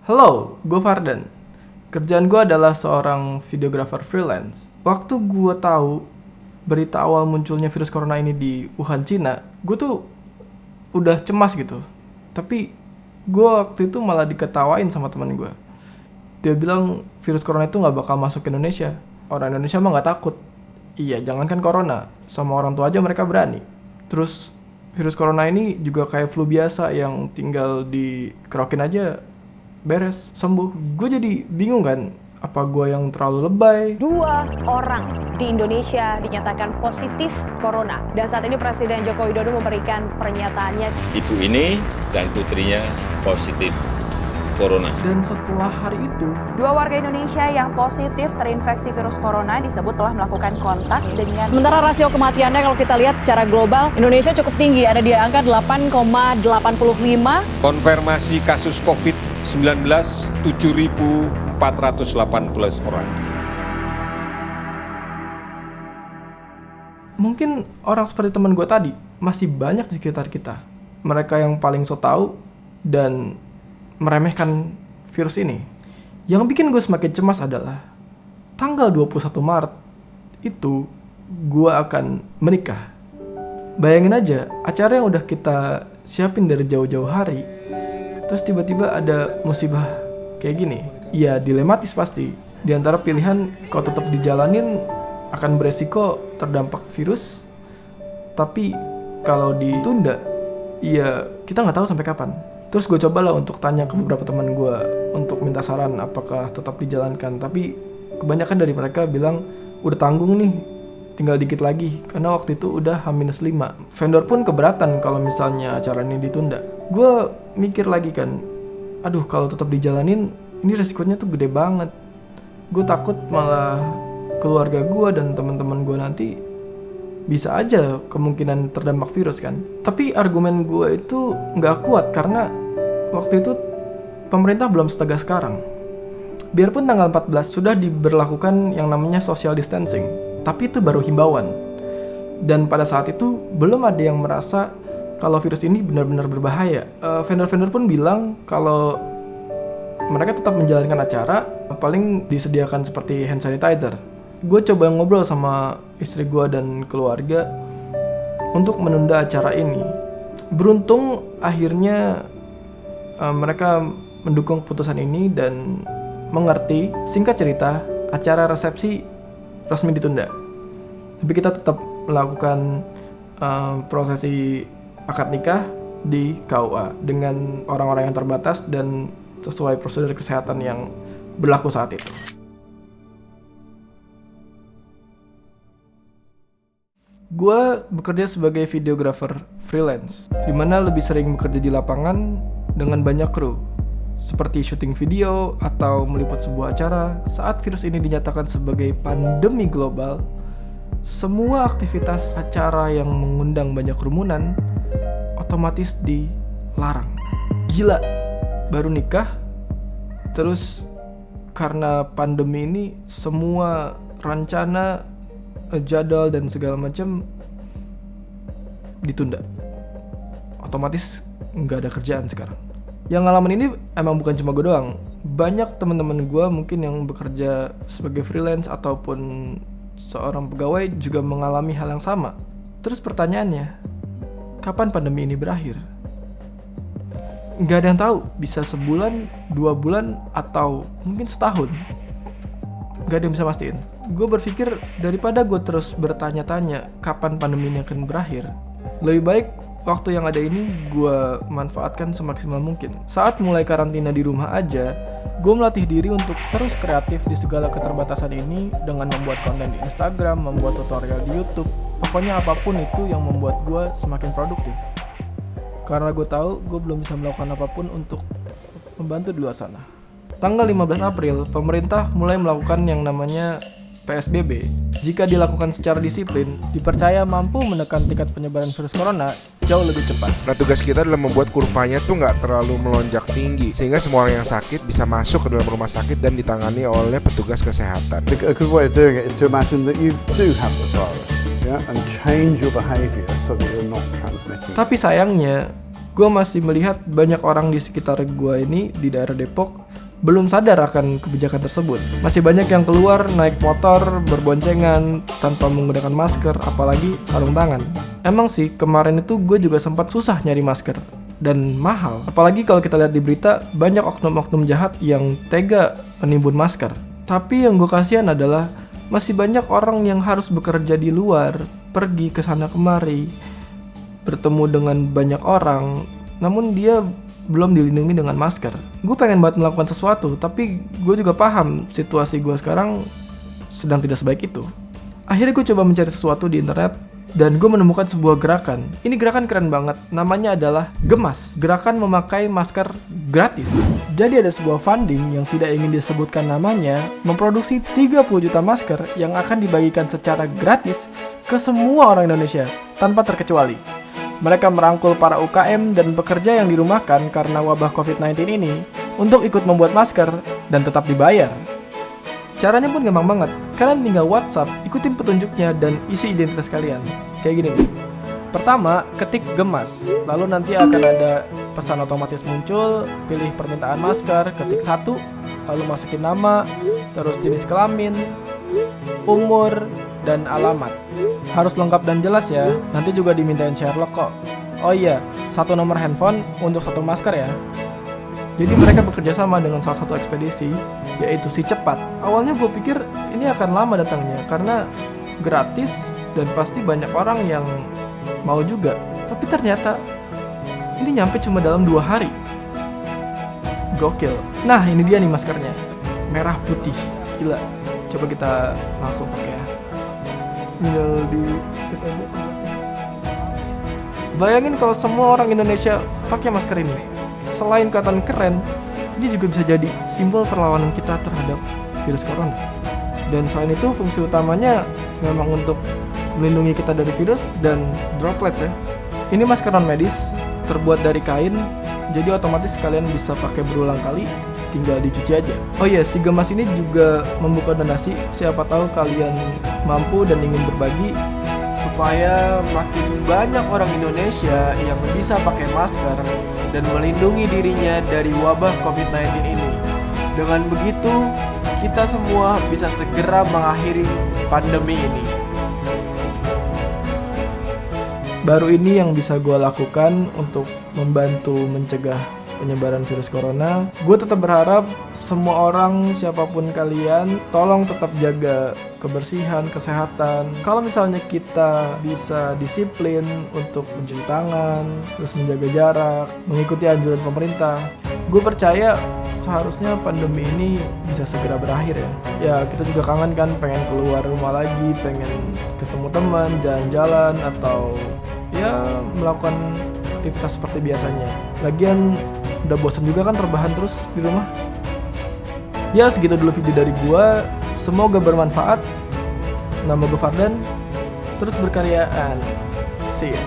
Halo, gue Fardan. Kerjaan gue adalah seorang videographer freelance. Waktu gue tahu berita awal munculnya virus corona ini di Wuhan, Cina, gue tuh udah cemas gitu. Tapi gue waktu itu malah diketawain sama teman gue. Dia bilang virus corona itu nggak bakal masuk ke Indonesia. Orang Indonesia mah nggak takut. Iya, jangankan corona, sama orang tua aja mereka berani. Terus virus corona ini juga kayak flu biasa yang tinggal dikerokin aja beres, sembuh. Gue jadi bingung kan, apa gue yang terlalu lebay? 2 orang di Indonesia dinyatakan positif corona. Dan saat ini Presiden Joko Widodo memberikan pernyataannya. Ibu ini dan putrinya positif corona. Dan setelah hari itu, 2 warga Indonesia yang positif terinfeksi virus corona disebut telah melakukan kontak dengan... Sementara rasio kematiannya kalau kita lihat secara global, Indonesia cukup tinggi, ada di angka 8,85. Konfirmasi kasus COVID-19 7.418 orang. mungkin orang seperti teman gue tadi masih banyak di sekitar kita. Mereka yang paling so tahu dan meremehkan virus ini. Yang bikin gue semakin cemas adalah tanggal 21 Maret itu gue akan menikah. Bayangin aja, acara yang udah kita siapin dari jauh-jauh hari, terus tiba-tiba ada musibah kayak gini. Ya dilematis pasti. Di antara pilihan kalau tetap dijalanin akan beresiko terdampak virus, tapi kalau ditunda, ya kita nggak tahu sampai kapan. Terus gue cobalah untuk tanya ke beberapa teman gue untuk minta saran apakah tetap dijalankan, tapi kebanyakan dari mereka bilang udah tanggung nih, tinggal dikit lagi, karena waktu itu udah H-5. Vendor pun keberatan kalau misalnya acara ini ditunda. Gue mikir lagi kan, aduh kalau tetap dijalanin, ini resikonya tuh gede banget. Gue takut malah keluarga gue dan teman-teman gue nanti bisa aja kemungkinan terdampak virus kan. Tapi argumen gue itu nggak kuat karena waktu itu pemerintah belum setegas sekarang. Biarpun tanggal 14 sudah diberlakukan yang namanya social distancing, tapi itu baru himbauan. Dan pada saat itu belum ada yang merasa kalau virus ini benar-benar berbahaya. Vendor-vendor pun bilang kalau mereka tetap menjalankan acara, paling disediakan seperti hand sanitizer. Gue coba ngobrol sama istri gue dan keluarga untuk menunda acara ini. Beruntung akhirnya mereka mendukung keputusan ini dan mengerti. Singkat cerita, acara resepsi resmi ditunda. Tapi kita tetap melakukan prosesi akad nikah di KUA dengan orang-orang yang terbatas dan sesuai prosedur kesehatan yang berlaku saat itu. Gue bekerja sebagai videographer freelance, di mana lebih sering bekerja di lapangan dengan banyak kru, seperti syuting video atau meliput sebuah acara. Saat virus ini dinyatakan sebagai pandemi global, semua aktivitas acara yang mengundang banyak kerumunan otomatis dilarang. Gila, baru nikah, terus karena pandemi ini semua rencana, jadwal dan segala macam ditunda. Otomatis nggak ada kerjaan sekarang. Yang ngalamin ini emang bukan cuma gue doang. Banyak teman-teman gue mungkin yang bekerja sebagai freelance ataupun seorang pegawai juga mengalami hal yang sama. Terus pertanyaannya, kapan pandemi ini berakhir? Nggak ada yang tahu, bisa sebulan, 2 bulan, atau mungkin setahun. Nggak ada yang bisa pastiin. Gue berpikir daripada gue terus bertanya-tanya kapan pandemi ini akan berakhir, lebih baik waktu yang ada ini gue manfaatkan semaksimal mungkin. Saat mulai karantina di rumah aja, gue melatih diri untuk terus kreatif di segala keterbatasan ini dengan membuat konten di Instagram, membuat tutorial di YouTube, Pokoknya apapun itu yang membuat gue semakin produktif. Karena gue tahu gue belum bisa melakukan apapun untuk membantu di luar sana. Tanggal 15 April, pemerintah mulai melakukan yang namanya PSBB. Jika dilakukan secara disiplin, dipercaya mampu menekan tingkat penyebaran virus corona jauh lebih cepat. Nah, tugas kita adalah membuat kurvanya tuh nggak terlalu melonjak tinggi, sehingga semua orang yang sakit bisa masuk ke dalam rumah sakit dan ditangani oleh petugas kesehatan. A good way of doing it is to imagine that you do have the virus, yeah, and change your behavior so that you're not transmitting. Tapi sayangnya, gue masih melihat banyak orang di sekitar gue ini di daerah Depok belum sadar akan kebijakan tersebut. Masih banyak yang keluar naik motor berboncengan tanpa menggunakan masker, apalagi sarung tangan. Emang sih kemarin itu gue juga sempat susah nyari masker dan mahal. Apalagi kalau kita lihat di berita banyak oknum-oknum jahat yang tega menimbun masker. Tapi yang gue kasihan adalah masih banyak orang yang harus bekerja di luar, pergi ke sana kemari, bertemu dengan banyak orang, namun dia belum dilindungi dengan masker. Gue pengen banget melakukan sesuatu, tapi gue juga paham situasi gue sekarang sedang tidak sebaik itu. Akhirnya gue coba mencari sesuatu di internet dan gue menemukan sebuah gerakan. Ini gerakan keren banget, namanya adalah Gemas, gerakan memakai masker gratis. Jadi ada sebuah funding yang tidak ingin disebutkan namanya memproduksi 30 juta masker yang akan dibagikan secara gratis ke semua orang Indonesia tanpa terkecuali. Mereka merangkul para UKM dan pekerja yang dirumahkan karena wabah COVID-19 ini untuk ikut membuat masker dan tetap dibayar. Caranya pun gampang banget. Kalian tinggal WhatsApp, ikutin petunjuknya dan isi identitas kalian. Kayak gini nih. Pertama, ketik Gemas. Lalu nanti akan ada pesan otomatis muncul, pilih permintaan masker, ketik 1, lalu masukin nama, terus jenis kelamin, umur, dan alamat. Harus lengkap dan jelas ya, nanti juga dimintain Sherlock kok. Oh iya, 1 nomor handphone untuk 1 masker ya. Jadi mereka bekerja sama dengan salah satu ekspedisi, yaitu Si Cepat. Awalnya gue pikir ini akan lama datangnya, karena gratis dan pasti banyak orang yang mau juga. Tapi ternyata ini nyampe cuma dalam 2 hari. Gokil. Nah ini dia nih maskernya, merah putih, gila. Coba kita langsung pakai ya. Tinggal di bayangin kalau semua orang Indonesia pakai masker ini. Selain kelihatan keren, ini juga bisa jadi simbol perlawanan kita terhadap virus corona. Dan selain itu fungsi utamanya memang untuk melindungi kita dari virus dan droplets ya. Ini masker non medis terbuat dari kain, jadi otomatis kalian bisa pakai berulang kali, tinggal dicuci aja. Oh iya, si Gemas ini juga membuka donasi, siapa tahu kalian mampu dan ingin berbagi supaya makin banyak orang Indonesia yang bisa pakai masker dan melindungi dirinya dari wabah COVID-19 ini. Dengan begitu, kita semua bisa segera mengakhiri pandemi ini. Baru ini yang bisa gue lakukan untuk membantu mencegah penyebaran virus corona. Gue tetap berharap semua orang, siapapun kalian, tolong tetap jaga kebersihan, kesehatan. Kalau misalnya kita bisa disiplin untuk mencuci tangan, terus menjaga jarak, mengikuti anjuran pemerintah, gue percaya seharusnya pandemi ini bisa segera berakhir ya. Ya kita juga kangen kan, pengen keluar rumah lagi, pengen ketemu teman, jalan-jalan, atau ya melakukan aktivitas seperti biasanya. Lagian udah bosen juga kan rebahan terus di rumah. Ya segitu dulu video dari gua. Semoga bermanfaat. Nama gue Fardan. Terus berkaryaan. See ya.